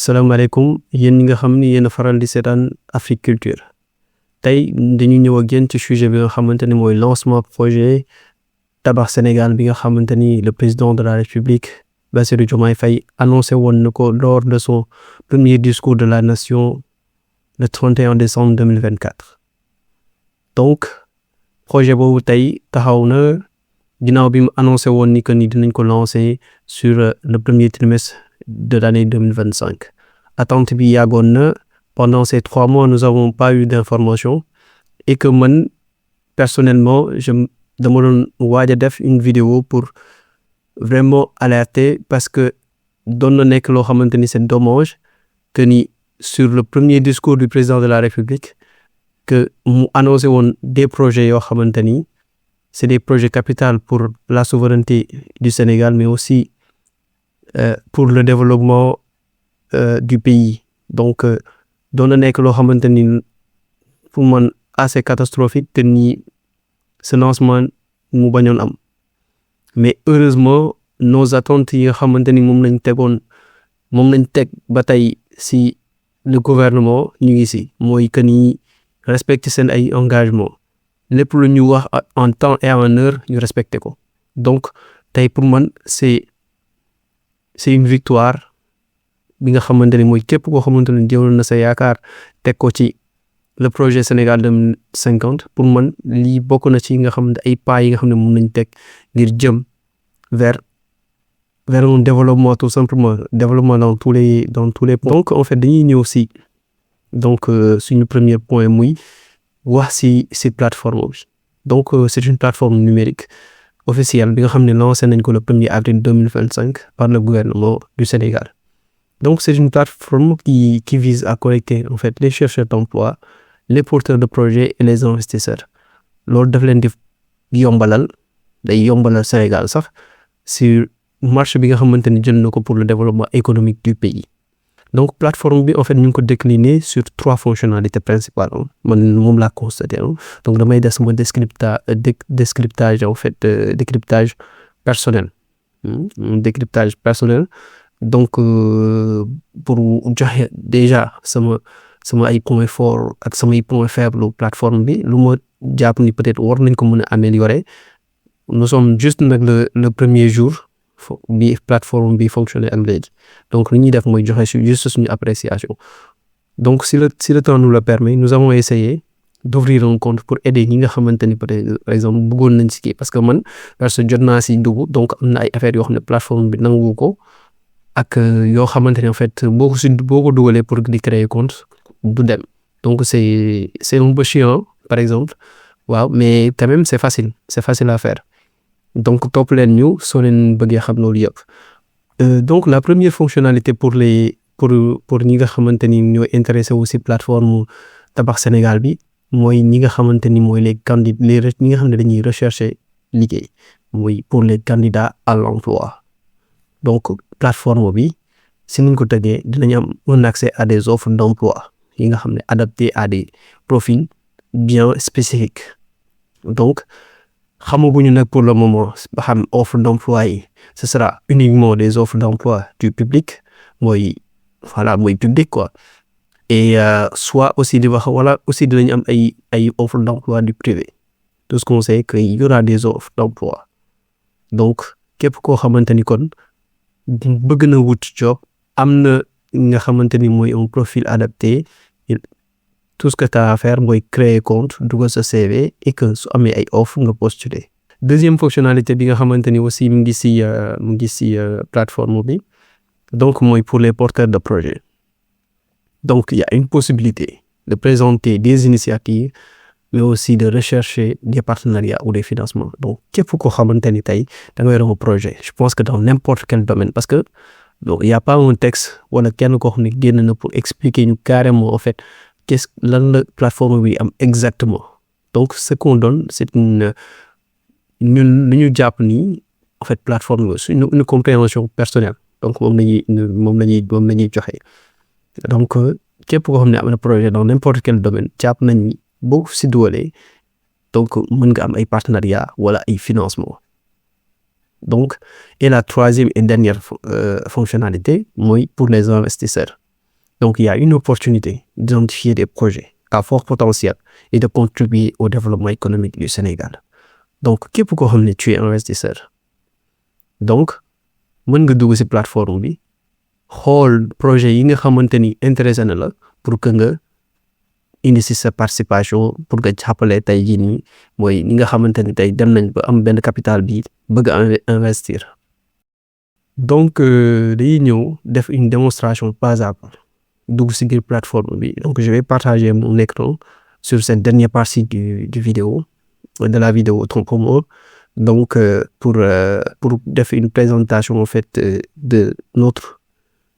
salaamaaleykum yéen ñi nga xam ni yéen a faral di seetaan Africulture tey dañu ñëw ak yéen ci sujet bi nga xamante ni mooy lancement projet tabax Sénégal bi nga xamante ni le président de la République Bassirou Diomaye Faye annoncé woon na ko lors de son premier discours de la nation le 31 décembre 2024 donc projet boobu tey taxaw na ginnaaw bi mu annoncé woon ni que ni dinañ ko lancer sur le premier trimestre de l'année 2025. Attente bi yàggoon na pendant ces 3 mois nous avons pas eu d'information et que man personnellement dama doon waaj a def une vidéo pour vraiment alerter parce que doon na nekk loo xamante ni c'est dommage que ni sur le premier discours du président de la République que mu annoncé woon des projets yoo xamante ni c'est des projets capitaux pour la souveraineté du Sénégal mais aussi pour le développement du pays donc doon na nekk loo xamante ni pour man assez catastrophique que ni ce lancement mu bañoon am mais heureusement nos attentes yi nga xamante ni moom lañ teg ba tey si le gouvernement ñu ngi si mooy que ni respecter seen ay engagement lépp lu ñu wax en temps et en heure ñu respecter ko donc tey pour man c'est une victoire bi nga xamante ni mooy képp koo xamante ni jëloon na sa yaakaar teg ko ci le projet Sénégal 2050 pour man lii bokk na ci nga xam ne ay pas yi nga xam ne moom lañ teg ngir jëm vers un développement tout simplement développement dans tous les points. Donc en fait dañuy ñëw si donc suñu premier point muy wax si plateforme bi donc c'est une plateforme numérique officielle bi nga xam ne lancé nañ ko le 1er avril 2025 par le gouvernement du Sénégal. Donc c'est une plateforme qui vise à connecter en fait les chercheurs d'emploi, les porteurs de projets et les investisseurs. Loolu daf leen di yombalal Sénégal sax sur marché bi nga xamante ni jël na ko pour le développement économique du pays. Donc plateforme bi en fait ñu ngi ko décliner sur 3 fonctionnalités principales man moom laa constaté donc damay def sama décryptage en fait décryptage personnel donc pour joxe déjà sama ay points forts ak samay points faibles plateforme bi lu ma jàpp ni peut-être war nañ ko mën a améliorer nous sommes juste nag le premier jour bi plateforme bi fonctionner ak léegi donc li ñuy def mooy joxe juste suñu appréciation donc si le temps nous le permet nous avons essayé d'ouvrir un compte pour aider ñi nga xamante ni peut-être par exemple bëggoon nañ si kii parce que man parce que jot naa si dugg donc am na ay affaires yoo xam ne plateforme bi nangu ko ak yoo xamante ne en fait boo ko dugalee pour di créer compte du dem donc c'est un peu chiant par exemple waaw mais quand même c'est facile à faire donc topp leen ñu soo leen bëggee xam loolu yëpp donc la première fonctionnalité pour ñi nga xamante ni ñoo intéressé aussi plateforme tabax Sénégal bi mooy ñi nga xamante ni mooy les candidats ñi nga xam ne dañuy rechercher liggéey mooy pour les candidats à l'emploi donc plateforme bi si niñ ko tegee dinañ am un accès à des offres d'emploi yi nga xam ne adaptés à des profils bien spécifiques donc xamaguñu nag pour le moment ba xam offre d'emploi yi ce sera uniquement des offres d'emploi du public mooy public quoi et soit aussi di wax wala aussi dinañ am ay offres d'emploi du privé tout ce qu'on sait que il y aura des offres d'emploi donc képp koo xamante ni kon bëgg na wut job am na nga xamante ni mooy un profil adapté tout ce que tu as à faire mooy créer compte dugal sa CV et que su amee ay offre nga postuler. Deuxième fonctionnalité bi nga xamante ni aussi mu ngi si plateforme bi donc mooy pour les porteurs de projet donc il y a une possibilité de présenter des initiatives mais aussi de rechercher des partenariats ou des financements donc képp koo xamante ni tey da nga yore un projet je pense que dans n'importe quel domaine parce que donc il y a pas un texte wala kenn koo xam ne génn na pour expliquer ñu carrément en fait lan la plateforme bi am exactement donc ce qu'on donne c'est ñun lu ñu jàpp ni en fait plateforme bi une compréhension personnelle donc moom lañuy joxe donc képp koo xam ne am na projet dans n'importe quel domaine jàpp nañ ni boo si dugalee donc mën nga am ay partenariat wala ay financement donc et la troisième et dernière fonctionnalité mooy pour les investisseurs Donc il y a une opportunité d'identifier des projets à fort potentiel et de contribuer au développement économique du Sénégal. Donc képp koo xam ne tu es investisseur donc mën nga dugg ci plateforme bi xool projet yi nga xamante ni intéressé na la pour que nga indi ci sa participation pour nga jàppale tey jii nii mooy ñi nga xamante ni tey dem nañ ba am benn capital bi bëgg a investir. Donc dañuy ñëw def une démonstration pas à pas dugg ci biir plateforme bi. Donc je vais partager mon écran sur cette dernière partie du vidéo de la vidéo autant pour moi. Donc pour def une présentation en fait de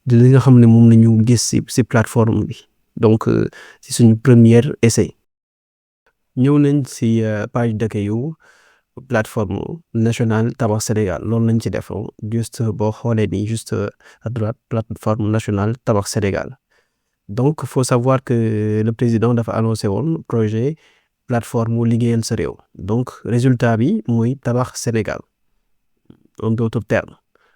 li nga xam ne moom la ñu gis ci plateforme bi. Donc ci suñu premier essai ñëw nañ ci page d'accueil plateforme nationale Tabax Sénégal loolu lañ ci def juste boo xoolee nii juste à droite plateforme nationale Tabax Sénégal. Donc faut savoir que le président dafa annoncé woon projet plateforme liggéeyal sa réew. Donc résultat bi mooy Tabax Sénégal en d'autres termes.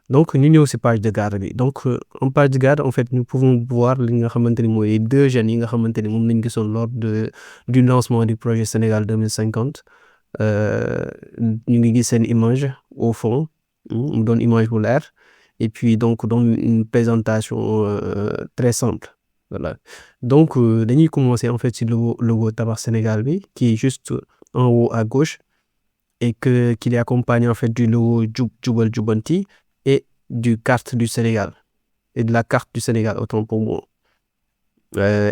Donc ñu ñëw ci page de garde bi. Donc en page de garde en fait nous pouvons voir li nga xamante ni mooy 2 jeunes yi nga xamante ni moom lañ gisoon lors du lancement du projet Sénégal 2050. ñu ngi gis seen image au fond mu doon image bu leer et puis donc dans une présentation très simple. Voilà. Donc dañuy commencer en fait ci logo Tabax Sénégal bi qui est juste en haut à gauche et qu'il est accompagné en fait du logo Jubal Jubanti et du carte du Sénégal et de la carte du Sénégal autant pour moi.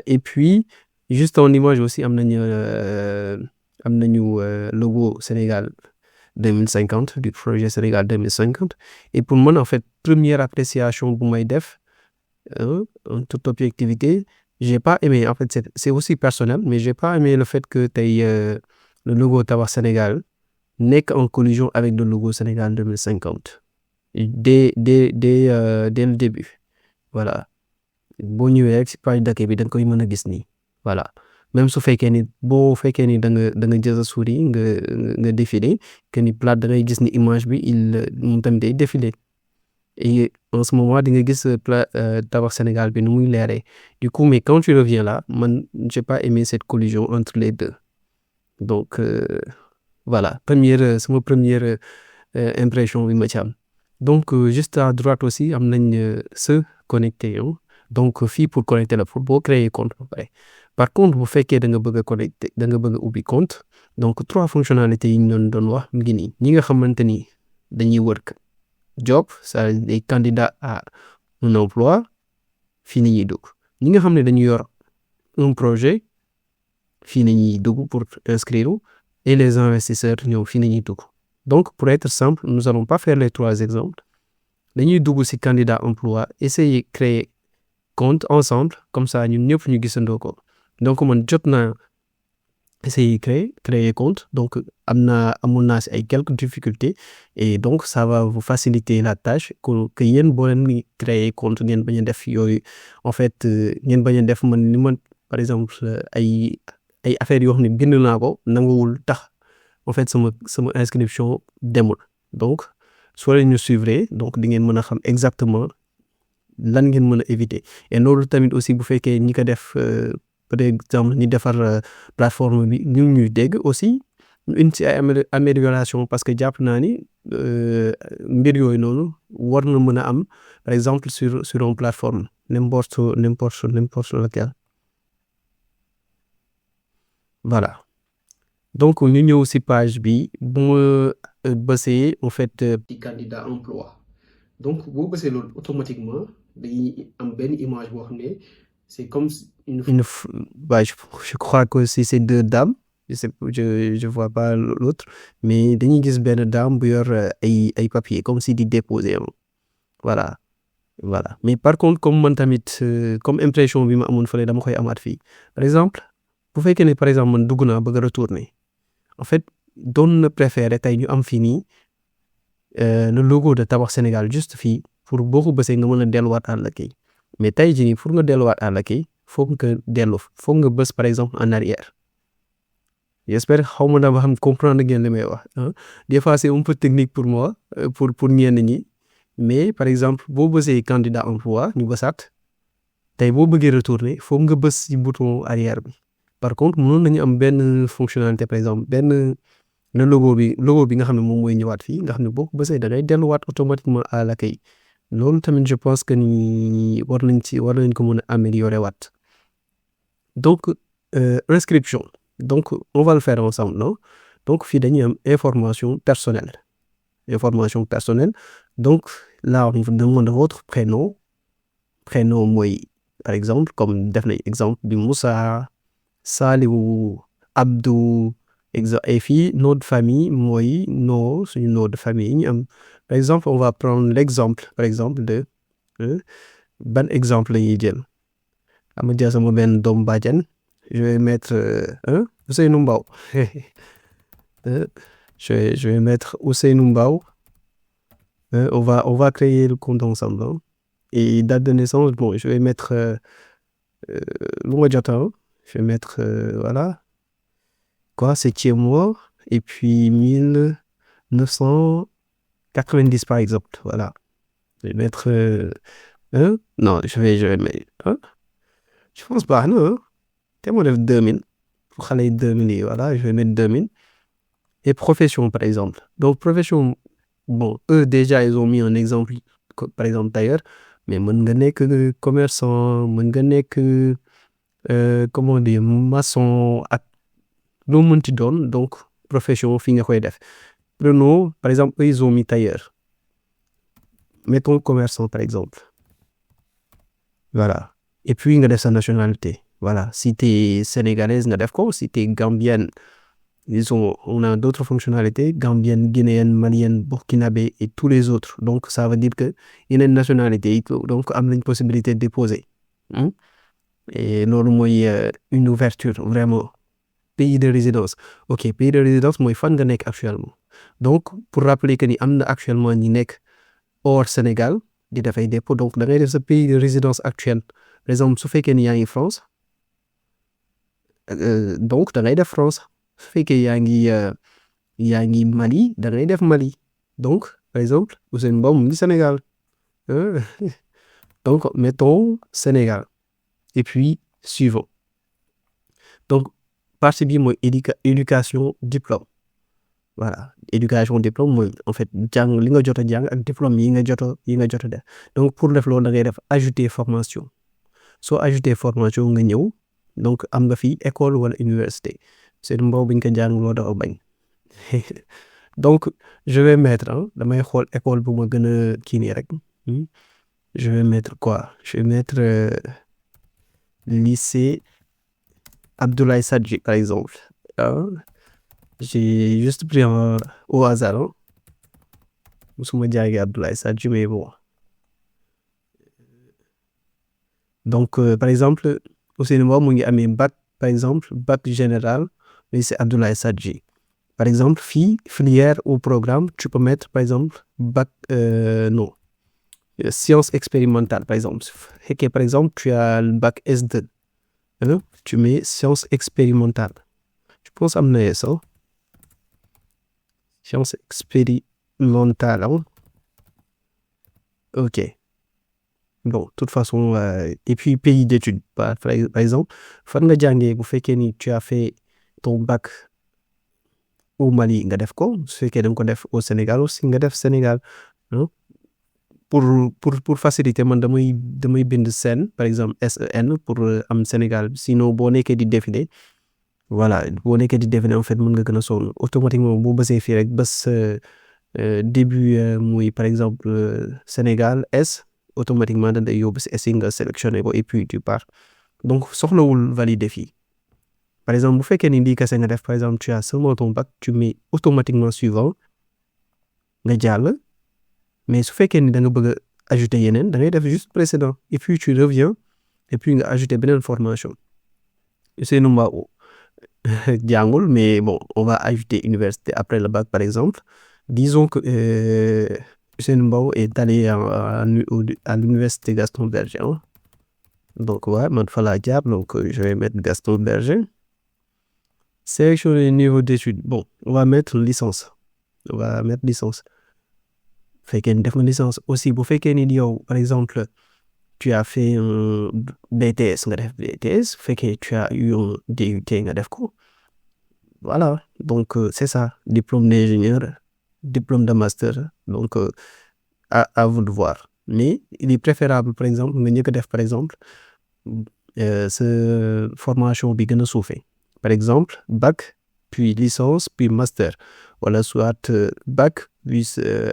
Et puis juste en image aussi am nañu logo Sénégal 2050 du projet Sénégal 2050 et pour moi en fait première appréciation bu may def en toute objectivité j'ai pas aimé en fait c'est aussi personnel mais j'ai pas aimé le fait que tey le logo Tabax Sénégal nekk en collision avec le logo Sénégal 2050 dès le début. Voilà boo ñëwee rek ci page d'accueil bi da nga koy mën a gis nii voilà. Même su fekkee ni da nga jël sa souris nga défiler que ni plate da ngay gis ni image bi moom tamit day défiler et en ce moment di nga gis Tabax Sénégal bi nu muy leeree du coup mais quand tu reviens là man j'ai pas aimé cette collision entre les deux. Donc voilà sama première impression bi ma ci am. Donc juste à droite aussi am nañ se connecter donc fii pour connecter la pour boo créer compte ba pare. Par contre bu fekkee da nga bëgg a connecter da nga bëgg a ubbi compte donc 3 fonctionnalités yi ñu doon wax mu ngi nii ñi nga xamante ni dañuy wër job c'est des candidats à un emploi fii la ñuy dugg ñi nga xam ne dañu yor un projet fii la ñuy dugg pour inscrire et les investisseurs ñoom fii la ñuy dugg. Donc pour être simple nous allons pas faire les 3 exemples dañuy dugg ci candidat emploi essayer créer compte ensemble comme ça ñun ñëpp ñu gisandoo ko. Donc man jot naa essayer créer compte donc amoon naa ci ay quelques difficultés et donc ça va vous faciliter la tâche que yéen boo leen créer compte ngeen bañ a def yooyu en fait ngeen bañ a def man par exemple ay affaires yoo xam ne bind naa ko nanguwul tax en fait sama inscription demul. Donc soo leen ñu suivre donc di ngeen mën a xam exactement lan ngeen mën a éviter et loolu tamit aussi bu fekkee ñi ko def par exemple ñi defar plateforme bi ñu ñuy dégg aussi une ci ay amélioration parce que jàpp naa ni mbir yooyu noonu war na mën a am par exemple sur une plateforme n'importe laquelle. Voilà donc ñu ñëw ci page bi bu ma bësee en fait ci candidat emploi donc boo bësee loolu automatiquement dañuy am benn image boo xam ne c'est comme une bah je crois que c'est 2 dames je vois pas l'autre mais dañuy gis benn dame bu yor ay papiers comme si di déposer voilà mais par contre comme man tamit comme impression bi ma amoon fële dama koy amaat fii par exemple bu fekkee ne par exemple man dugg naa bëgg a retourner en fait doon na préférer tey ñu am fii nii le logo de Tabax Sénégal juste fii pour boo ko bësee nga mën a delluwaat à l'accueil mais tey jii pour nga delluwaat à l'accueil foog nga bës par exemple en arrière. J'espère xaw ma na ba xam comprendre ngeen li may wax des fois c'est un peu technique pour moi pour ñenn ñi mais par exemple boo bësee candidat emploi ñu bësaat tey boo bëggee retourner foog nga bës ci bouton arrière bi par contre mënoon nañu am benn fonctionnalité par exemple benn logo bi nga xam ne moom mooy ñëwaat fii nga xam ne boo ko bësee da ngay delluwaat automatiquement à l'accueil loolu tamit je pense que ni war nañ ko mën a améliorer waat donc inscription donc on va le faire ensemble non donc fii dañuy am information personnelle donc là on vous demande votre prénom mooy par exemple comme def nañ exemple bi Moussa Saliou Abdou et fii nom de famille mooy suñu nom de famille ñu am par exemple on va prendre l'exemple par exemple de ban exemple la ñuy jël ama jël sama benn doom bàjjen je vais mettre Ousseynou Mbaw je vais mettre Ousseynou Mbaw on va créer le compte ensemble et date de naissance bon je vais mettre lu ma jot je vais mettre voilà quoi 7e mois et puis 1990 par exemple voilà je vais mettre non je vais mettre je pense baax na te moo def 2000 pour xale yi 2000 yi voilà je vais mettre 2000 et profession par exemple donc profession bon eux déjà ils ont mis un exemple par exemple tailleur mais mën nga nekk commerçant mën nga nekk comment dire maçon ak loo mënti doon donc profession fi nga koy def prenons par exemple eux ils ont mis tailleur mettons commerçant par exemple voilà et puis nga def sa nationalité voilà si t'es sénégalaise nga def ko si t'es gambienne on a d'autres fonctionnalités gambienne guinéenne malienne burkinabé et tous les autres donc ça veut dire que yeneen nationalité yi donc am nañ possibilité de déposer et loolu mooy une ouverture vraiment pays de résidence ok pays de résidence mooy fan nga nekk actuellement donc pour rappeler que ni am na actuellement ñi nekk hors Sénégal di dafay dépôt donc da ngay def sa pays de résidence actuel par exemple su fekkee ni yaa ngi France donc da ngay def France su fekkee yaa ngi Mali da ngay def Mali donc par exemple Ousseynou Mbaw mu ngi Sénégal donc mettons Sénégal et puis suivant donc partie bi mooy éducation diplôme voilà éducation diplôme mooy en fait jàng li nga jot a jàng ak diplôme yi nga jot a def donc pour def loolu da ngay def ajouter formation soo ajouter formation nga ñëw donc am nga fi école wala université Ousseynou Mbaw biñ ko jàng loo dafa bañ donc je vais mettre damay xool école bu ma gën a kii nii rek je vais mettre quoi je vais mettre lycée Abdoulaye Sadji par exemple j'ai juste pris au hasard musuma jàngee Abdoulaye Sadji mais bon donc par exemple Ousseynou Mbaw mu ngi amee bac par exemple bac général lycée Abdoulaye Sadji par exemple filière ou programme tu peux mettre par exemple bac non sciences expérimentales par exemple fekkee par exemple tu as le bac S2 tu mets sciences expérimentales je pense am na ça sciences expérimentales ok bon de toute façon et puis pays d'études par exemple fan nga jàngee bu fekkee ni tu as fait ton bac au Mali nga def ko su fekkee da nga ko def au Sénégal aussi nga def Sénégal pour faciliter man damay bind SEN par exemple SEN pour am Sénégal sinon boo nekkee di défiler voilà boo nekkee di défiler en fait mën nga gën a sonn automatiquement boo bësee fii rek bës début muy par exemple Sénégal S automatiquement da day yóbbu si S yi nga sélectionné ko et puis tu pars donc soxlawul valider fii par exemple bu fekkee ni lii kese nga def par exemple tu as seulement ton bac tu mets automatiquement suivant nga jàll mais su fekkee ni da nga bëgg a ajouter yeneen da ngay def juste précédent et puis tu reviens et puis nga ajouter beneen formation Ousseynou Mbaw jàngul mais bon on va ajouter université après le bac par exemple disons que Ousseynou Mbaw est allé à l'université Gaston Berger donc ouais man fa laa jaar donc je vais mettre Gaston Berger sélectionner niveau d'études bon on va mettre licence fekkee ni def nga licence aussi bu fekkee ni yow par exemple tu as fait un BTS nga def BTS bu fekkee tu as eu un DUT nga def ko voilà donc c'est ça diplôme d'ingénieur diplôme de master donc à vous de voir mais il est préférable par exemple nga njëkk a def par exemple sa formation bi gën a suufee par exemple bac puis licence puis master wala soit bac puis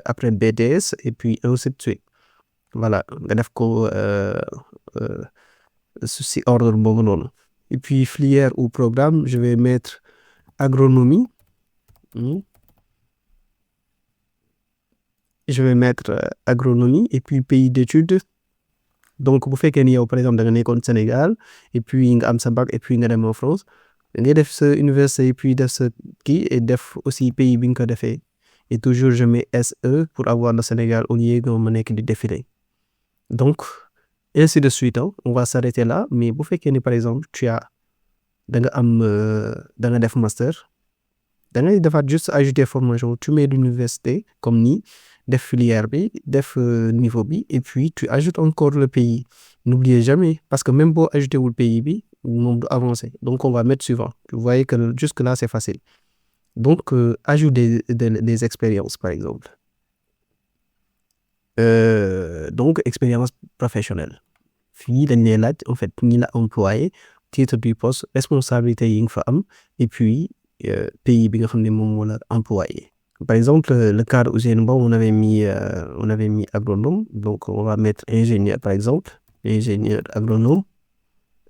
après BTS et puis ainsi de suite voilà nga def ko si ordre boobu noonu et puis filière ou programme je vais mettre agronomie je vais mettre agronomie et puis pays d'études donc bu fekkee ni yow par exemple da nga nekkoon Sénégal et puis nga am sa bac et puis nga dem en France ngay def sa université et puis def sa kii et def aussi pays bi nga ko defee et toujours je mets SE pour avoir le Sénégal au lieu nga ma nekk di défiler donc ainsi de suite on va s'arrêter là mais bu fekkee ni par exemple tu as da nga am da nga def master da ngay defaat juste ajouter formation tu mets l'université comme nii def filière bi def niveau bi et puis tu ajoutes encore le pays n'oubliez jamais parce que même boo ajouté wul pays bi moom du avancer donc on va mettre suivant vous voyez que jusque là c'est facile donc ajoute des expériences par exemple donc expérience professionnelle fii dañ lay laaj en fait ñi la employé titre du poste responsabilité yi nga fa am et puis pays bi nga xam ne moom moo la employé par exemple le cas de Ousseynou Mbow on avait mis agronome donc on va mettre ingénieur par exemple ingénieur agronome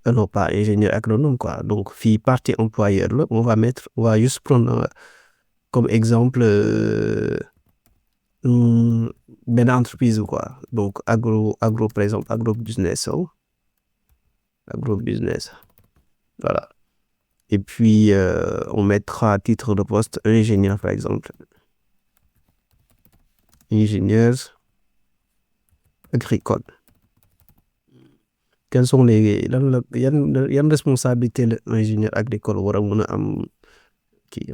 non pas ingénieur agronome quoi donc fii partie employeur la on va juste prendre comme exemple benn entreprise quoi donc agro par exemple agro business voilà et puis on mettra titre de poste ingénieur par exemple ingénieur agricole quels sont les yan responsabilité la ingénieur agricole war a mën a am kii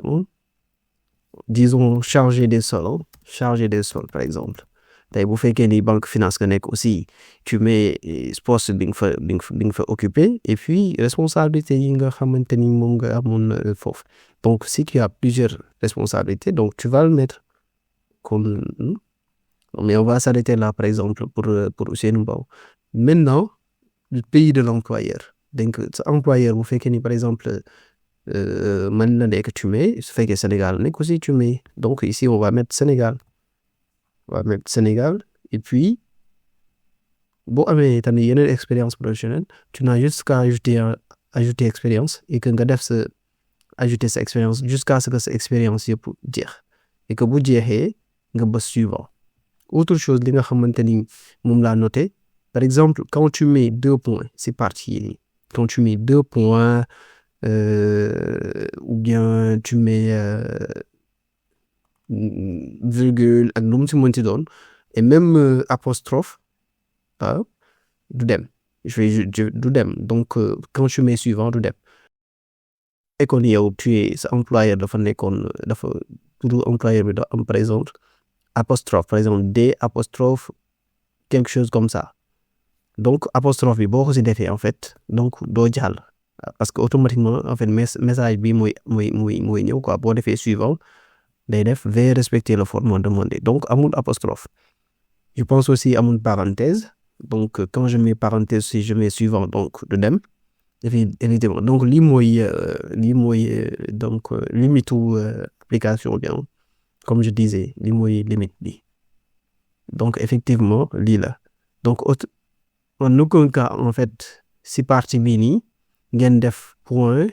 disons chargé des sols par exemple tey bu fekkee ni banque finance nga nekk aussi tu mets poste bi nga fa occupé et puis responsabilité yi nga xamante ni moom nga amoon foofu donc si tu as plusieurs responsabilités donc tu vas le mettre comme mais on va s'arrêter là par exemple pour Ousseynou Mbow maintenant le pays de l'employeur donc sa employeur bu fekkee ni par exemple mën na nekk tu mets su fekkee Sénégal nekk aussi tu mets donc ici on va mettre Sénégal et puis boo amee tamit yeneen expérience professionnelle tu n'as juste qu'à ajouter expérience et que nga def ajouter sa expérience jusqu'à ce que sa expérience yëpp jeex et que bu jeexee nga bës suivant autre chose li nga xamante ni moom laa noté par exemple quand tu mets 2 points c'est parti quand tu mets 2 points ou bien tu mets virgule ak lu mu ci mënti doon et même apostrophe du dem du dem donc quand tu mets suivant du dem fekkoon yow tu es sa employeur dafa nekkoon dafa pour employeur bi da am par exemple apostrophe par exemple D apostrophe quelque chose comme ça donc apostrophe bi boo ko ci defee en fait donc doo jàll parce que automatiquement en fait message bi mooy ñëw quoi boo defee suivant day def veuillez respecter le format demandé donc amul apostrophe je pense aussi amul parenthèse donc quand je mets parenthèse si je mets suivant donc du dem évidemment donc lii mooy donc limite application bien comme je disais lii mooy limite bi donc effectivement lii la donc en aucun cas en fait si partie bii nii ngeen def point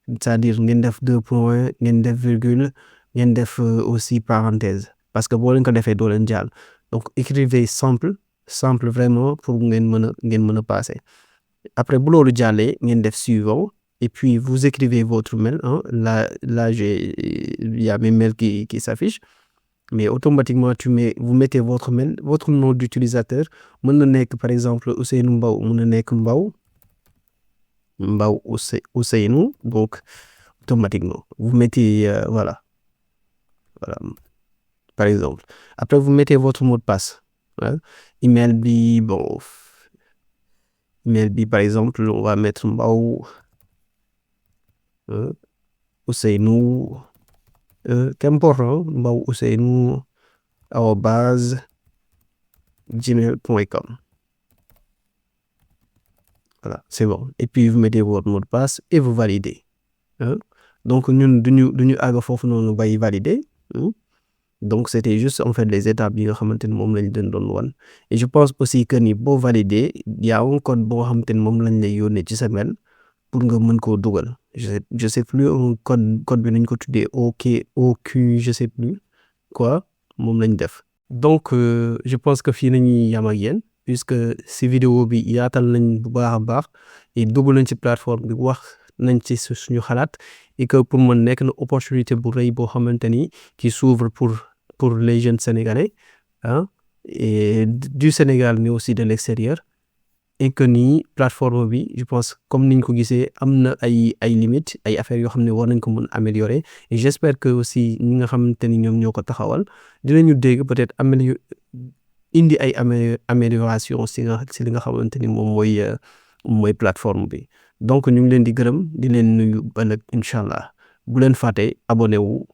c'est-à-dire ngeen def 2 points ngeen def virgule ngeen def aussi parenthèse parce que boo leen ko defee doo leen jàll donc écrivez simple vraiment pour ngeen mën a passer après bu loolu jàllee ngeen def suivant et puis vous écrivez votre mail là il y a mes mails qui s'affichent mais automatiquement vous mettez votre mail votre nom d'utilisateur mën na nekk par exemple Ousseynou Mbow mën na nekk Mbow Ousseynou donc automatiquement vous mettez voilà par exemple après vous mettez votre mot de passe email bi bon email bi par exemple on va mettre Mbaw Ousseynou qu'importe Mbaw Ousseynou @gmail.com. Voilà, c'est bon. Et puis vous mettez votre mot de passe et vous validez. Donc ñun duñu àgg foofu noonu bay valider. Donc c'était juste en fait les étapes yi nga xamante ni moom lañ leen doon wan. Et je pense aussi que ni boo valider y a un code boo xamante ni moom lañ lay yónnee ci sa mail pour nga mën koo dugal. Je sais plus un code bi nañ ko tuddee OQ je sais plus quoi moom lañ def. Donc je pense que fii nañuy yam ak yéen puisque si vidéo bi yaatal nañ bu baax a baax et dugg nañ ci plateforme bi wax nañ ci suñu xalaat et que pour man nekk na opportunité bu rëy boo xamante ni qui s'ouvre pour les jeunes sénégalais et du Sénégal mais aussi de l'extérieur et que ni plateforme bi je pense comme niñ ko gisee am na ay limites ay affaires yoo xam ne war nañ ko mën améliorer et j'espère que aussi ñi nga xamante ni ñoom ñoo ko taxawal dinañu dégg peut-être indi ay amélioration si li nga xamante ni moom mooy plateforme bi. Donc ñu ngi leen di gërëm di leen nuyu ba nag incha allah bu leen fàtte abonné wu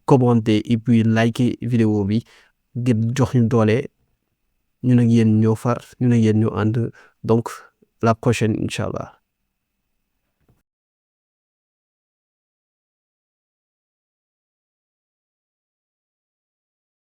commenter et puis liker vidéo bi ngir jox ñu doole ñun ak yéen ñoo far ñun ak yéen ñoo ànd donc la prochaine incha allah.